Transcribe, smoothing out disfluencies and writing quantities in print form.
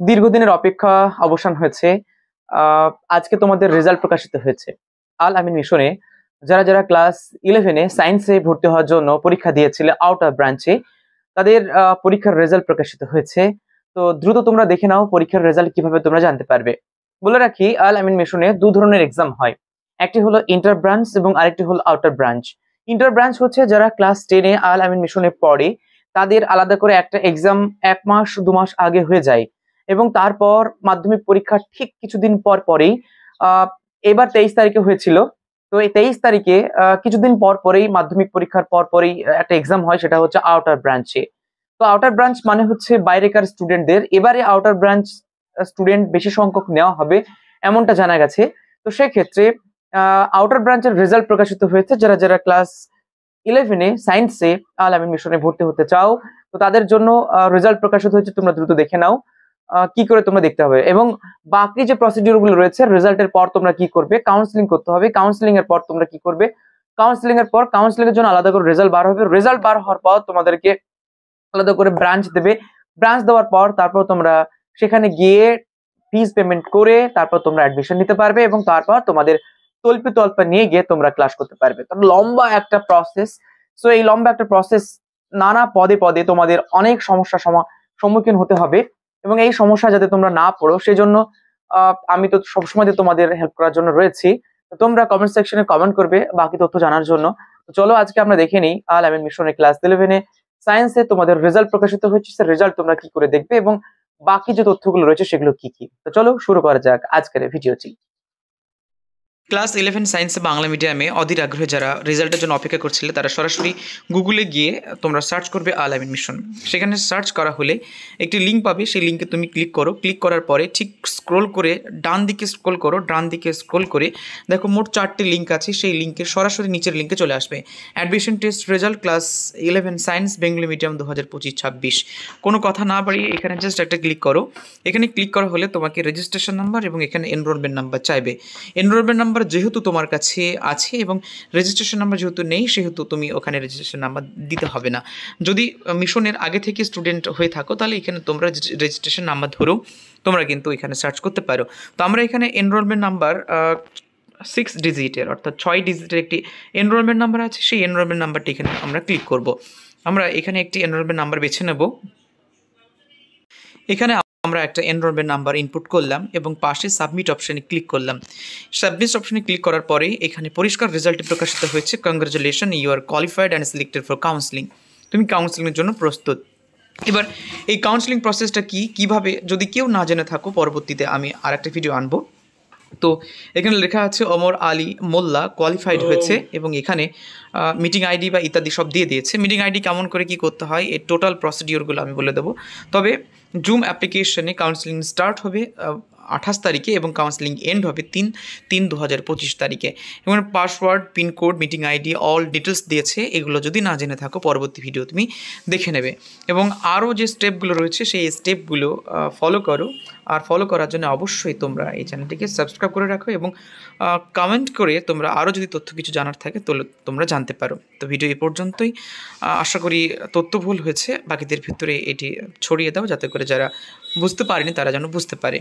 দীর্ঘদিনের অপেক্ষা অবসান হয়েছে। আজকে তোমাদের রেজাল্ট প্রকাশিত হয়েছে। আল আমিন মিশনে যারা যারা ক্লাস 11-এ সায়েন্সে ভর্তি হওয়ার জন্য পরীক্ষা দিয়েছিলে আউটার ব্রাঞ্চে, তাদের পরীক্ষার রেজাল্ট প্রকাশিত হয়েছে। তো দ্রুত তোমরা দেখে নাও পরীক্ষার রেজাল্ট কিভাবে তোমরা জানতে পারবে। বলে রাখি, আল আমিন মিশনে দু ধরনের এক্সাম হয়। একটি হলো ইন্টার ব্রাঞ্চ এবং আরেকটি হলো আউটার ব্রাঞ্চ। ইন্টার ব্রাঞ্চ হচ্ছে যারা ক্লাস 10-এ আল আমিন মিশনে পড়ে, তাদের আলাদা করে একটা এক্সাম 1 মাস 2 মাস আগে হয়ে যায় এবং তারপর মাধ্যমিক পরীক্ষার ঠিক কিছুদিন পর পরেই আহ, এবার 23 তারিখে হয়েছিল। তো এই 23 তারিখে কিছুদিন পর পরেই মাধ্যমিক পরীক্ষার পর পরেই একটা এক্সাম হয়, সেটা হচ্ছে আউটার ব্রাঞ্চে। তো আউটার ব্রাঞ্চ মানে হচ্ছে বাইরেকার স্টুডেন্টদের, এবারে আউটার ব্রাঞ্চ স্টুডেন্ট বেশি সংখ্যক নেওয়া হবে এমনটা জানা গেছে। তো সেক্ষেত্রে আউটার ব্রাঞ্চের রেজাল্ট প্রকাশিত হয়েছে। যারা যারা ক্লাস 11-এ সায়েন্সে আল আমিন মিশনে ভর্তি হতে চাও, তো তাদের জন্য রেজাল্ট প্রকাশিত হয়েছে। তোমরা দ্রুত দেখে নাও কি করে তোমরা দেখতে হবে, এবং বাকি যে প্রসিডিউর গুলো রয়েছে রেজাল্টের পর তোমরা কি করবে, কাউন্সিলিং করতে হবে। কাউন্সিলিং এর পর তোমরা কি করবে, কাউন্সিলিং এর পর কাউন্সিলিং এর জন্য আলাদা করে রেজাল্ট বার হবে। রেজাল্ট বার হওয়ার পর তোমাদেরকে আলাদা করে ব্রাঞ্চ দেবে। ব্রাঞ্চ দেওয়ার পর তারপর তোমরা সেখানে গিয়ে ফিস পেমেন্ট করে তারপর তোমরা অ্যাডমিশন নিতে পারবে এবং তারপর তোমাদের তল্পা নিয়ে গিয়ে তোমরা ক্লাস করতে পারবে। তো লম্বা একটা প্রসেস। সো এই লম্বা একটা প্রসেস, নানা পদে পদে তোমাদের অনেক সমস্যার সম্মুখীন হতে হবে এবং এই সমস্যা যাতে তোমরা না পড়ো সেজন্য আমি তো সবসময় তোমাদের হেল্প করার জন্য রয়েছি। তো তোমরা কমেন্ট সেকশনে কমেন্ট করবে বাকি তথ্য জানার জন্য। তো চলো আজকে আমরা দেখে নিই আল আমিন মিশনের ক্লাস 11-এ সায়েন্সে তোমাদের রেজাল্ট প্রকাশিত হয়েছে, সে রেজাল্ট তোমরা কি করে দেখবে এবং বাকি যে তথ্যগুলো রয়েছে সেগুলো কি কি। তো চলো শুরু করা যাক আজকের ভিডিওটি। ক্লাস 11 সায়েন্সে বাংলা মিডিয়ামে অধীর আগ্রহে যারা রেজাল্টের জন্য অপেক্ষা করছিলে তারা সরাসরি গুগলে গিয়ে তোমরা সার্চ করবে আল আমিন মিশন। সেখানে সার্চ করা হলে একটি লিঙ্ক পাবে, সেই লিঙ্কে তুমি ক্লিক করো। ক্লিক করার পরে ঠিক স্ক্রোল করে ডান দিকে স্ক্রোল করো। ডান দিকে স্ক্রোল করে দেখো মোট 4টি লিঙ্ক আছে, সেই লিঙ্কের সরাসরি নিচের লিঙ্কে চলে আসবে admission test result class 11 science Bengali medium 2025-26। কোনো কথা না বাড়িয়ে এখানে জাস্ট একটা ক্লিক করো। এখানে ক্লিক করা হলে তোমাকে রেজিস্ট্রেশন নাম্বার এবং এখানে এনরোলমেন্ট নাম্বার চাইবে। এনরোলমেন্ট নাম্বার যেহেতু তোমার কাছে আছে এবং রেজিস্ট্রেশন নাম্বার যেহেতু নেই সেহেতু তুমি ওখানে রেজিস্ট্রেশন নাম্বার দিতে হবে না। যদি মিশনের আগে থেকে স্টুডেন্ট হয়ে থাকো তাহলে এখানে তোমরা রেজিস্ট্রেশন নাম্বার ধরেও তোমরা কিন্তু এখানে সার্চ করতে পারো। তো আমরা এখানে এনরোলমেন্ট নাম্বার 6 ডিজিটের অর্থাৎ 6 ডিজিটের একটি এনরোলমেন্ট নাম্বার আছে, সেই এনরোলমেন্ট নাম্বারটি এখানে আমরা ক্লিক করব। আমরা এখানে একটি এনরোলমেন্ট নাম্বার বেছে নেব। এখানে আমরা একটা এনরোলমেন্ট নাম্বার ইনপুট করলাম এবং পাশে সাবমিট অপশানে ক্লিক করলাম। সাবমিট অপশানে ক্লিক করার পরে এখানে পরিষ্কার রেজাল্টটি প্রকাশিত হয়েছে, congratulation, you are qualified and selected for counselling. তুমি কাউন্সিলিংয়ের জন্য প্রস্তুত। এবার এই কাউন্সিলিং প্রসেসটা কিভাবে যদি কেউ না জেনে থাকো, পরবর্তীতে আমি আর একটা ভিডিও আনবো। তো এখানে লেখা আছে ওমর আলী মোল্লা কোয়ালিফাইড হয়েছে এবং এখানে মিটিং আইডি বা ইত্যাদি সব দিয়ে দিয়েছে। মিটিং আইডি কেমন করে কি করতে হয় এই টোটাল প্রসিডিওরগুলো আমি বলে দেবো। তবে জুম অ্যাপ্লিকেশনে কাউন্সিলিং স্টার্ট হবে 28 তারিখে এবং কাউন্সিলিং এন্ড হবে 3/3/2025 তারিখে। এবং password, pincode, meeting ID all details দিয়েছে। এগুলো যদি না জেনে থাকো পরবর্তী ভিডিও তুমি দেখে নেবে এবং আরও যে স্টেপগুলো রয়েছে সেই স্টেপগুলো ফলো করো। আর ফলো করার জন্য অবশ্যই তোমরা এই চ্যানেলটিকে সাবস্ক্রাইব করে রাখো এবং কমেন্ট করে তোমরা আরও যদি তথ্য কিছু জানার থাকে তো তোমরা জানতে পারো। তো ভিডিও এই পর্যন্তই। আশা করি তথ্য ভুল হয়েছে বাকিদের ভিতরে এটি ছড়িয়ে দাও যাতে করে যারা বুঝতে পারেনি তারা যেন বুঝতে পারে।